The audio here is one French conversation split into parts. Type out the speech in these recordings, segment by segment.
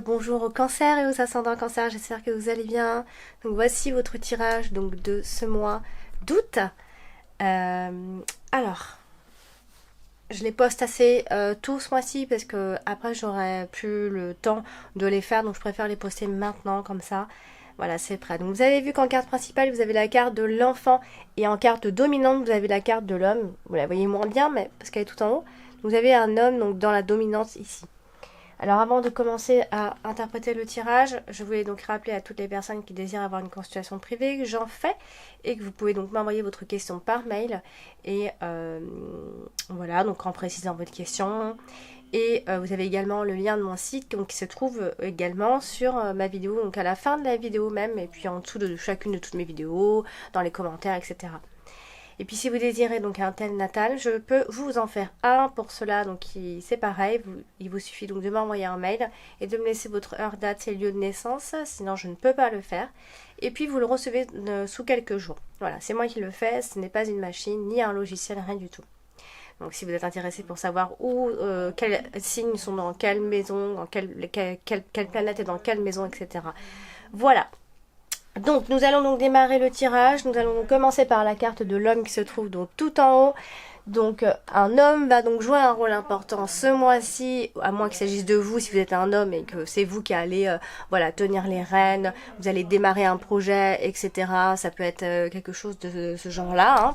bonjour aux cancers et aux ascendants cancers, j'espère que vous allez bien. Donc voici votre tirage donc, de ce mois d'août. Alors, je les poste assez tôt ce mois-ci parce que après j'aurai plus le temps de les faire, donc je préfère les poster maintenant comme ça. Voilà, c'est prêt. Donc vous avez vu qu'en carte principale, vous avez la carte de l'enfant et en carte dominante, vous avez la carte de l'homme. Vous la voyez moins bien, mais parce qu'elle est tout en haut. Vous avez un homme donc dans la dominante ici. Alors avant de commencer à interpréter le tirage, je voulais donc rappeler à toutes les personnes qui désirent avoir une consultation privée que j'en fais et que vous pouvez donc m'envoyer votre question par mail et voilà, donc en précisant votre question. Et vous avez également le lien de mon site donc, qui se trouve également sur ma vidéo, donc à la fin de la vidéo même, et puis en dessous de chacune de toutes mes vidéos, dans les commentaires, etc. Et puis si vous désirez donc un tel natal, je peux vous en faire un pour cela, donc c'est pareil, il vous suffit donc de m'envoyer un mail et de me laisser votre heure, date et lieu de naissance, sinon je ne peux pas le faire. Et puis vous le recevez sous quelques jours. Voilà, c'est moi qui le fais, ce n'est pas une machine, ni un logiciel, rien du tout. Donc si vous êtes intéressé pour savoir où, quels signes sont dans quelle maison, dans quelle planète est dans quelle maison, etc. Voilà. Donc nous allons donc démarrer le tirage. Nous allons commencer par la carte de l'homme qui se trouve donc tout en haut. Donc un homme va donc jouer un rôle important ce mois-ci, à moins qu'il s'agisse de vous si vous êtes un homme et que c'est vous qui allez voilà, tenir les rênes, vous allez démarrer un projet, etc. Ça peut être quelque chose de ce genre-là. Hein.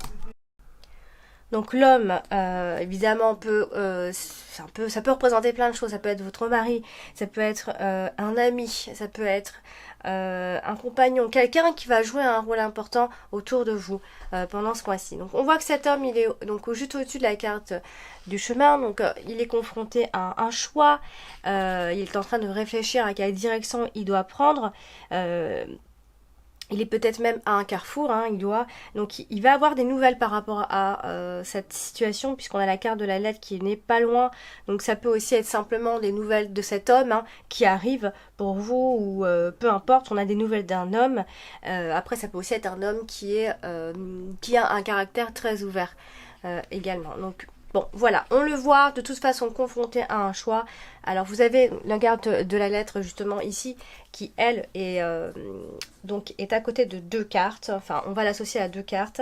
Donc l'homme, évidemment, ça peut représenter plein de choses. Ça peut être votre mari, ça peut être un ami, ça peut être un compagnon, quelqu'un qui va jouer un rôle important autour de vous pendant ce mois-ci. Donc on voit que cet homme, il est donc juste au-dessus de la carte du chemin. Donc il est confronté à un choix. Il est en train de réfléchir à quelle direction il doit prendre. Il est peut-être même à un carrefour, hein, donc il va avoir des nouvelles par rapport à cette situation, puisqu'on a la carte de la lettre qui n'est pas loin, donc ça peut aussi être simplement des nouvelles de cet homme hein, qui arrive pour vous, ou peu importe, on a des nouvelles d'un homme. Après ça peut aussi être un homme qui a un caractère très ouvert également. Donc bon, voilà, on le voit de toute façon confronté à un choix. Alors vous avez la carte de la lettre justement ici qui elle donc est à côté de deux cartes. Enfin, on va l'associer à deux cartes.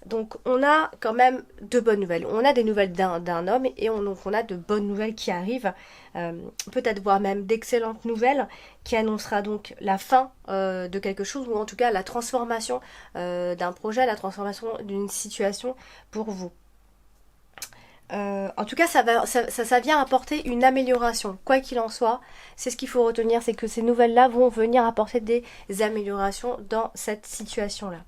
Donc on a quand même de bonnes nouvelles. On a des nouvelles d'un homme et donc on a de bonnes nouvelles qui arrivent. Peut-être voire même d'excellentes nouvelles qui annoncera donc la fin de quelque chose ou en tout cas la transformation d'un projet, la transformation d'une situation pour vous. En tout cas, ça vient apporter une amélioration. Quoi qu'il en soit, c'est ce qu'il faut retenir, c'est que ces nouvelles-là vont venir apporter des améliorations dans cette situation-là.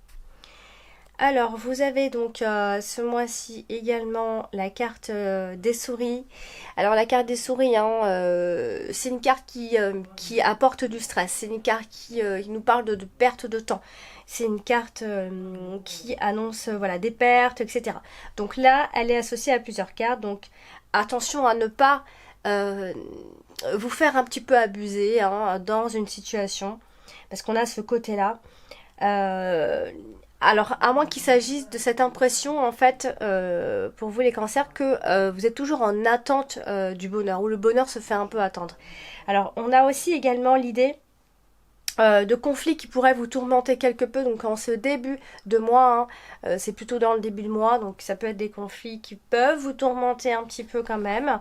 Alors, vous avez donc ce mois-ci également la carte des souris. Alors, la carte des souris, hein, c'est une carte qui apporte du stress. C'est une carte qui nous parle de perte de temps. C'est une carte qui annonce voilà, des pertes, etc. Donc là, elle est associée à plusieurs cartes. Donc, attention à ne pas vous faire un petit peu abuser hein, dans une situation. Parce qu'on a ce côté-là. Alors, à moins qu'il s'agisse de cette impression, en fait, pour vous les cancers, que vous êtes toujours en attente du bonheur, ou le bonheur se fait un peu attendre. Alors, on a aussi également l'idée de conflits qui pourraient vous tourmenter quelque peu, donc en ce début de mois, hein, c'est plutôt dans le début de mois, donc ça peut être des conflits qui peuvent vous tourmenter un petit peu quand même,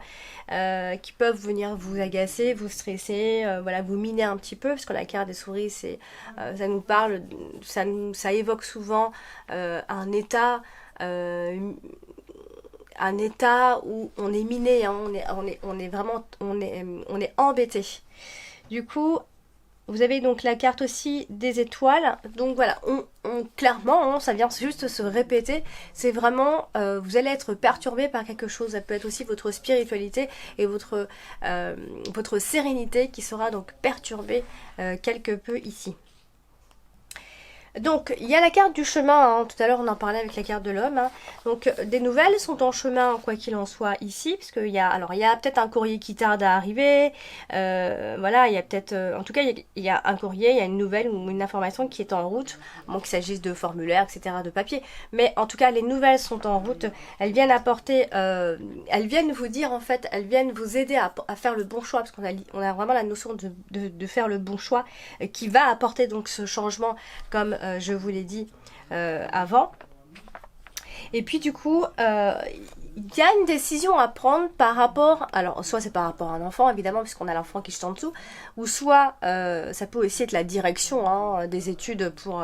qui peuvent venir vous agacer, vous stresser, voilà, vous miner un petit peu, parce que la carte des souris, ça nous parle, ça évoque souvent un état où on est miné, hein, on est embêté. Du coup, vous avez donc la carte aussi des étoiles. Donc voilà, clairement, hein, ça vient juste se répéter. C'est vraiment, vous allez être perturbé par quelque chose. Ça peut être aussi votre spiritualité et votre sérénité qui sera donc perturbée quelque peu ici. Donc, il y a la carte du chemin, hein. Tout à l'heure on en parlait avec la carte de l'homme, hein. Donc, des nouvelles sont en chemin, quoi qu'il en soit, ici, parce qu'il y a, alors, il y a peut-être un courrier qui tarde à arriver, voilà, il y a peut-être, en tout cas, il y a un courrier, il y a une nouvelle ou une information qui est en route, bon, qu'il s'agisse de formulaires, etc., de papier, mais en tout cas, les nouvelles sont en route, elles viennent apporter, elles viennent vous dire, en fait, elles viennent vous aider à faire le bon choix, parce on a vraiment la notion de faire le bon choix, qui va apporter donc ce changement, comme je vous l'ai dit avant. Et puis du coup, il y a une décision à prendre par rapport, alors soit c'est par rapport à un enfant évidemment puisqu'on a l'enfant qui est juste en dessous, ou soit ça peut aussi être la direction, hein, des études pour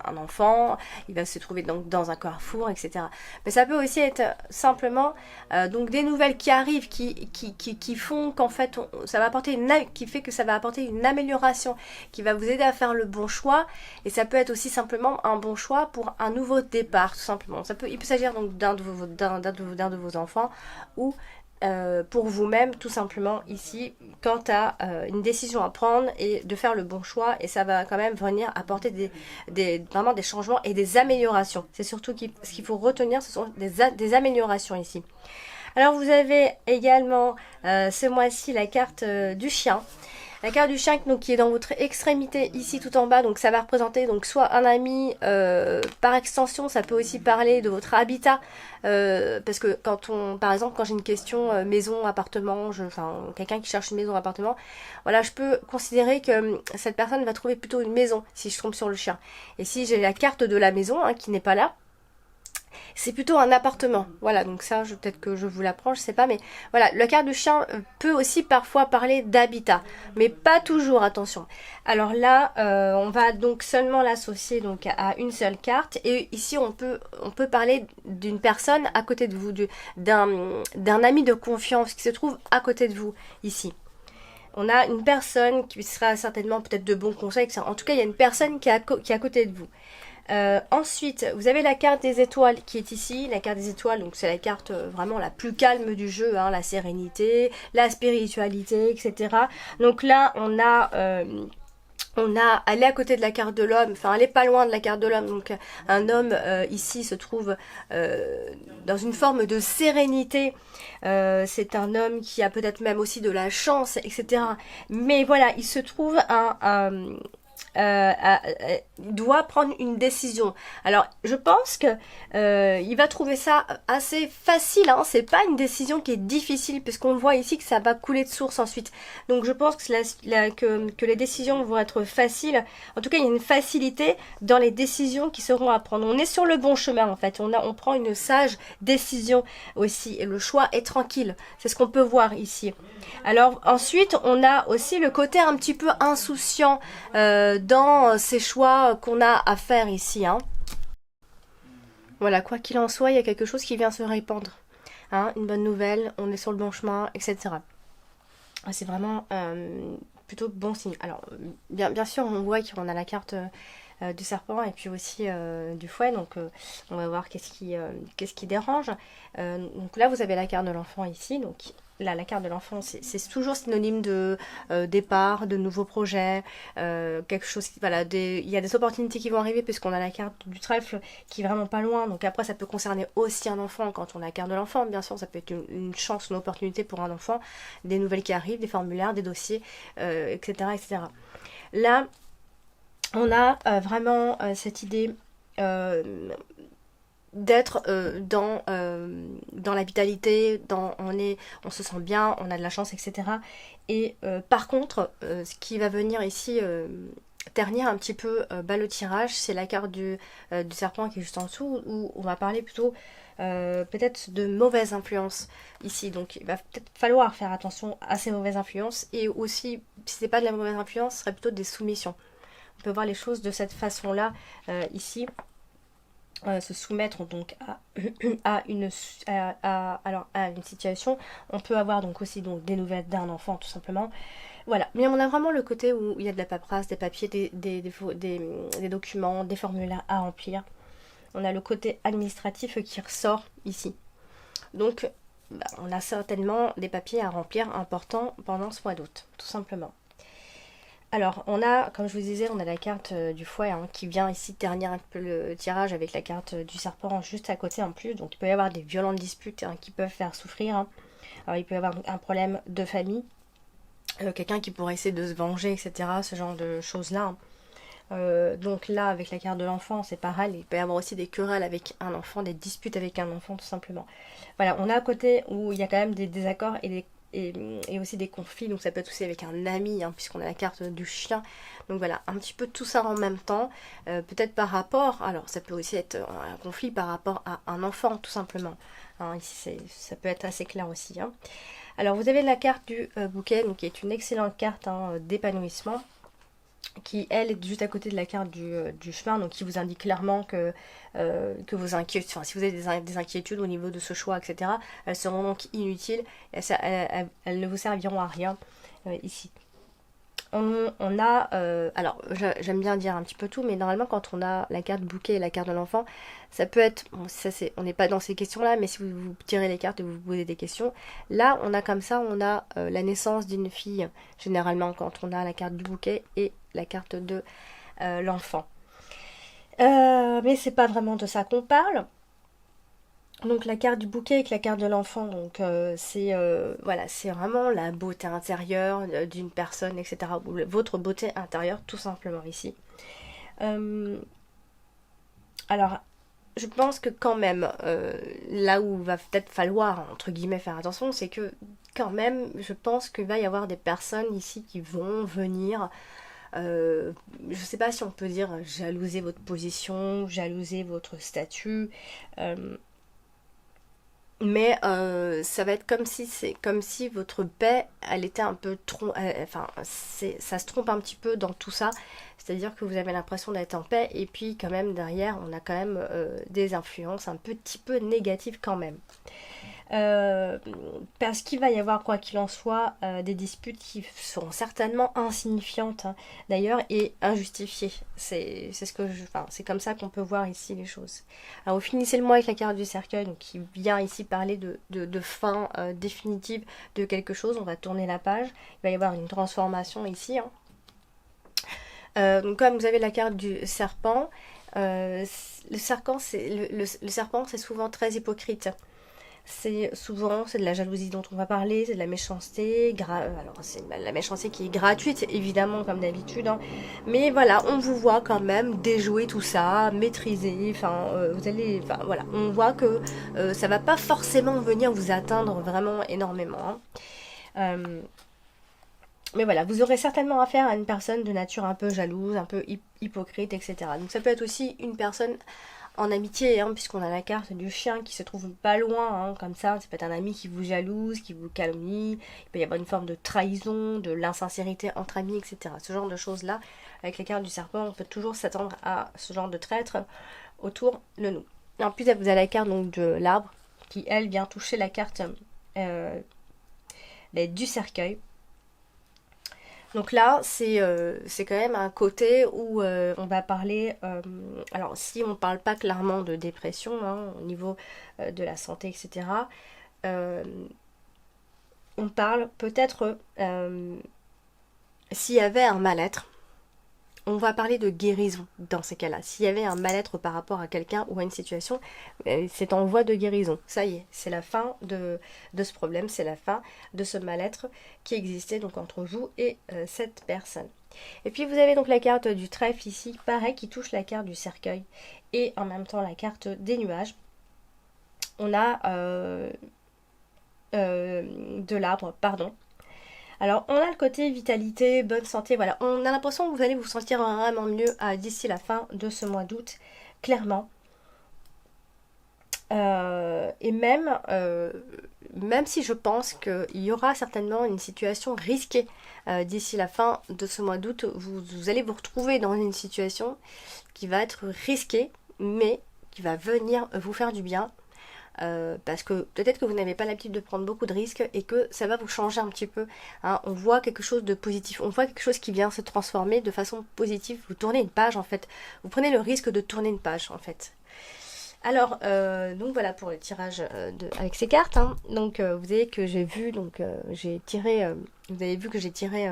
un enfant, il va se trouver donc dans un carrefour, etc. Mais ça peut aussi être simplement donc des nouvelles qui arrivent, qui font qu'en fait ça va apporter qui fait que ça va apporter une amélioration, qui va vous aider à faire le bon choix, et ça peut être aussi simplement un bon choix pour un nouveau départ, tout simplement. Il peut s'agir donc d'un de vos enfants, ou pour vous-même, tout simplement, ici, quant à une décision à prendre et de faire le bon choix, et ça va quand même venir apporter vraiment des changements et des améliorations. C'est surtout ce qu'il faut retenir, ce sont des améliorations ici. Alors vous avez également ce mois-ci la carte du chien. La carte du chien donc, qui est dans votre extrémité ici tout en bas, donc ça va représenter donc soit un ami, par extension ça peut aussi parler de votre habitat, parce que par exemple quand j'ai une question maison, appartement, enfin quelqu'un qui cherche une maison, appartement, voilà, je peux considérer que cette personne va trouver plutôt une maison si je tombe sur le chien. Et si j'ai la carte de la maison, hein, qui n'est pas là, c'est plutôt un appartement. Voilà, donc ça, peut-être que je vous l'apprends, je sais pas, mais voilà, la carte du chien peut aussi parfois parler d'habitat, mais pas toujours, attention. Alors là, on va donc seulement l'associer donc à une seule carte, et ici on peut parler d'une personne à côté de vous, d'un ami de confiance qui se trouve à côté de vous ici. On a une personne qui sera certainement peut-être de bons conseils, en tout cas il y a une personne qui est à côté de vous. Ensuite, vous avez la carte des étoiles qui est ici. La carte des étoiles, donc c'est la carte vraiment la plus calme du jeu, hein, la sérénité, la spiritualité, etc. Donc là, elle est à côté de la carte de l'homme, enfin elle est pas loin de la carte de l'homme, donc un homme ici se trouve dans une forme de sérénité, c'est un homme qui a peut-être même aussi de la chance, etc. Mais voilà, il se trouve doit prendre une décision. Alors, je pense que il va trouver ça assez facile, hein. C'est pas une décision qui est difficile, puisqu'on voit ici que ça va couler de source ensuite. Donc, je pense que les décisions vont être faciles. En tout cas, il y a une facilité dans les décisions qui seront à prendre. On est sur le bon chemin, en fait. On prend une sage décision aussi, et le choix est tranquille. C'est ce qu'on peut voir ici. Alors, ensuite, on a aussi le côté un petit peu insouciant dans ces choix qu'on a à faire ici, hein. Voilà, quoi qu'il en soit, il y a quelque chose qui vient se répandre, hein, une bonne nouvelle, on est sur le bon chemin, etc. C'est vraiment plutôt bon signe. Alors, bien sûr, on voit qu'on a la carte du serpent et puis aussi du fouet, donc on va voir qu'est-ce qui dérange. Donc là, vous avez la carte de l'enfant ici, donc là, la carte de l'enfant, c'est toujours synonyme de départ, de nouveaux projets, quelque chose voilà, il y a des opportunités qui vont arriver puisqu'on a la carte du trèfle qui est vraiment pas loin. Donc après, ça peut concerner aussi un enfant quand on a la carte de l'enfant. Bien sûr, ça peut être une chance, une opportunité pour un enfant, des nouvelles qui arrivent, des formulaires, des dossiers, etc., etc. Là, on a vraiment cette idée d'être dans la vitalité, on se sent bien, on a de la chance, etc. Et par contre, ce qui va venir ici ternir un petit peu le tirage, c'est la carte du serpent qui est juste en dessous, où on va parler plutôt peut-être de mauvaises influences ici. Donc il va peut-être falloir faire attention à ces mauvaises influences, et aussi, si c'est pas de la mauvaise influence, ce serait plutôt des soumissions. On peut voir les choses de cette façon-là ici. Se soumettre donc à une situation. On peut avoir donc aussi donc des nouvelles d'un enfant tout simplement. Voilà, mais on a vraiment le côté où il y a de la paperasse, des papiers, des documents, des formulaires à remplir. On a le côté administratif qui ressort ici. Donc on a certainement des papiers à remplir importants pendant ce mois d'août, tout simplement. Alors, on a, comme je vous disais, on a la carte du fouet hein, qui vient ici ternir un peu le tirage avec la carte du serpent juste à côté en plus. Donc, il peut y avoir des violentes disputes hein, qui peuvent faire souffrir. Hein. Alors, il peut y avoir un problème de famille, quelqu'un qui pourrait essayer de se venger, etc. Ce genre de choses-là. Hein. Donc là, avec la carte de l'enfant, c'est pareil. Il peut y avoir aussi des querelles avec un enfant, des disputes avec un enfant, tout simplement. Voilà, on a un côté où il y a quand même des désaccords et aussi des conflits. Donc ça peut être aussi avec un ami, hein, puisqu'on a la carte du chien. Donc voilà, un petit peu tout ça en même temps. Peut-être par rapport, alors ça peut aussi être un conflit par rapport à un enfant, tout simplement. Hein, ici, ça peut être assez clair aussi. Hein. Alors vous avez la carte du bouquet, donc, qui est une excellente carte hein, d'épanouissement qui elle est juste à côté de la carte du chemin, donc qui vous indique clairement que vos inquiétudes, enfin si vous avez des inquiétudes au niveau de ce choix, etc., elles seront donc inutiles, elles ne vous serviront à rien ici. On a, alors j'aime bien dire un petit peu tout, mais normalement quand on a la carte bouquet et la carte de l'enfant, ça peut être, bon, ça c'est, on n'est pas dans ces questions-là, mais si vous tirez les cartes et vous vous posez des questions, là on a comme ça, on a la naissance d'une fille, généralement quand on a la carte du bouquet et la carte de l'enfant. Mais c'est pas vraiment de ça qu'on parle. Donc la carte du bouquet avec la carte de l'enfant, donc c'est voilà, c'est vraiment la beauté intérieure d'une personne, etc. Ou votre beauté intérieure, tout simplement ici. Euh, alors, je pense que quand même, là où va peut-être falloir entre guillemets faire attention, c'est que quand même, je pense qu'il va y avoir des personnes ici qui vont venir. Je sais pas si on peut dire jalouser votre position, jalouser votre statut. euh, mais ça va être comme si votre paix, elle était un peu enfin, ça se trompe un petit peu dans tout ça. C'est-à-dire que vous avez l'impression d'être en paix et puis quand même derrière, on a quand même des influences un petit peu négatives quand même. Euh, Parce qu'il va y avoir, quoi qu'il en soit, des disputes qui seront certainement insignifiantes, hein, d'ailleurs, et injustifiées. C'est ce que enfin, c'est comme ça qu'on peut voir ici les choses. Alors, vous finissez le mois avec la carte du cercueil, donc qui vient ici parler de fin définitive de quelque chose. On va tourner la page. Il va y avoir une transformation ici. Hein. Donc, comme vous avez la carte du serpent, le serpent, le serpent, c'est souvent très hypocrite. C'est de la jalousie dont on va parler, c'est de la méchanceté, alors c'est la méchanceté qui est gratuite évidemment comme d'habitude, hein. Mais voilà, on vous voit quand même déjouer tout ça, maîtriser, enfin vous allez, enfin voilà, on voit que ça va pas forcément venir vous atteindre vraiment énormément. Hein. Euh, mais voilà, vous aurez certainement affaire à une personne de nature un peu jalouse, un peu hypocrite, etc. Donc ça peut être aussi une personne en amitié, hein, puisqu'on a la carte du chien qui se trouve pas loin, hein, comme ça peut être un ami qui vous jalouse, qui vous calomnie, il peut y avoir une forme de trahison, de l'insincérité entre amis, etc. Ce genre de choses-là, avec la carte du serpent, on peut toujours s'attendre à ce genre de traître autour de nous. En plus, vous avez la carte donc, de l'arbre, qui elle vient toucher la carte euh, du cercueil. Donc là, c'est quand même un côté où on va parler. Alors, si on ne parle pas clairement de dépression hein, au niveau de la santé, etc., euh, on parle peut-être s'il y avait un mal-être. On va parler de guérison dans ces cas-là. S'il y avait un mal-être par rapport à quelqu'un ou à une situation, c'est en voie de guérison. Ça y est, c'est la fin de ce problème, c'est la fin de ce mal-être qui existait donc entre vous et cette personne. Et puis vous avez donc la carte du trèfle ici, pareil, qui touche la carte du cercueil et en même temps la carte des nuages. On a de l'arbre, pardon. Alors, on a le côté vitalité, bonne santé, voilà. On a l'impression que vous allez vous sentir vraiment mieux d'ici la fin de ce mois d'août, clairement. Et même si je pense qu'il y aura certainement une situation risquée d'ici la fin de ce mois d'août, vous allez vous retrouver dans une situation qui va être risquée, mais qui va venir vous faire du bien. Parce que peut-être que vous n'avez pas l'habitude de prendre beaucoup de risques et que ça va vous changer un petit peu. Hein. On voit quelque chose de positif, on voit quelque chose qui vient se transformer de façon positive. Vous tournez une page en fait, vous prenez le risque de tourner une page en fait. Alors, donc voilà pour le tirage avec ces cartes. Hein. Donc vous avez que j'ai vu, donc j'ai tiré, vous avez vu que j'ai tiré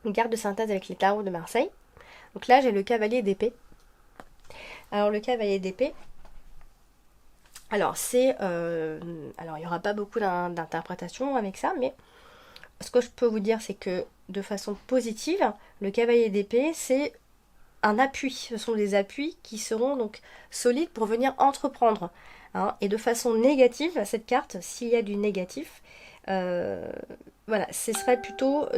une carte de synthèse avec les tarots de Marseille. Donc là, j'ai le cavalier d'épée. Alors, le cavalier d'épée, alors c'est... alors, il n'y aura pas beaucoup d'interprétation avec ça, mais ce que je peux vous dire, c'est que de façon positive, le cavalier d'épée, c'est un appui. Ce sont des appuis qui seront donc solides pour venir entreprendre. Hein. Et de façon négative, cette carte, s'il y a du négatif, voilà, ce serait plutôt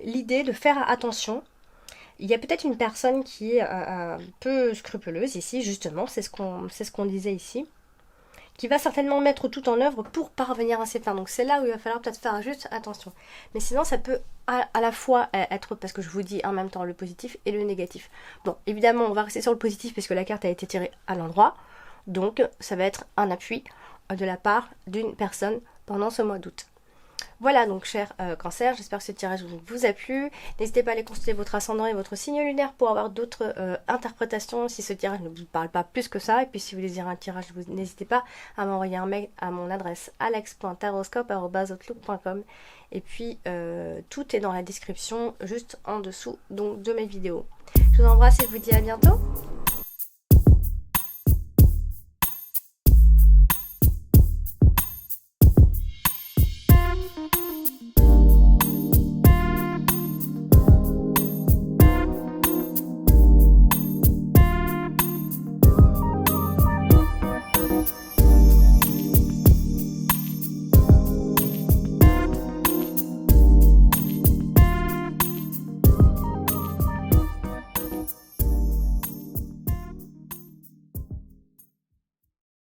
l'idée de faire attention. Il y a peut-être une personne qui est un peu scrupuleuse ici, justement, c'est ce qu'on disait ici, qui va certainement mettre tout en œuvre pour parvenir à ses fins. Donc c'est là où il va falloir peut-être faire juste attention. Mais sinon, ça peut à la fois être, parce que je vous dis en même temps le positif et le négatif. Bon, évidemment, on va rester sur le positif parce que la carte a été tirée à l'endroit. Donc ça va être un appui de la part d'une personne pendant ce mois d'août. Voilà donc cher cancer, j'espère que ce tirage vous a plu. N'hésitez pas à aller consulter votre ascendant et votre signe lunaire pour avoir d'autres interprétations si ce tirage ne vous parle pas plus que ça. Et puis si vous désirez un tirage, n'hésitez pas à m'envoyer un mail à mon adresse alex.taroscope@outlook.com. Et puis tout est dans la description juste en dessous donc, de mes vidéos. Je vous embrasse et je vous dis à bientôt.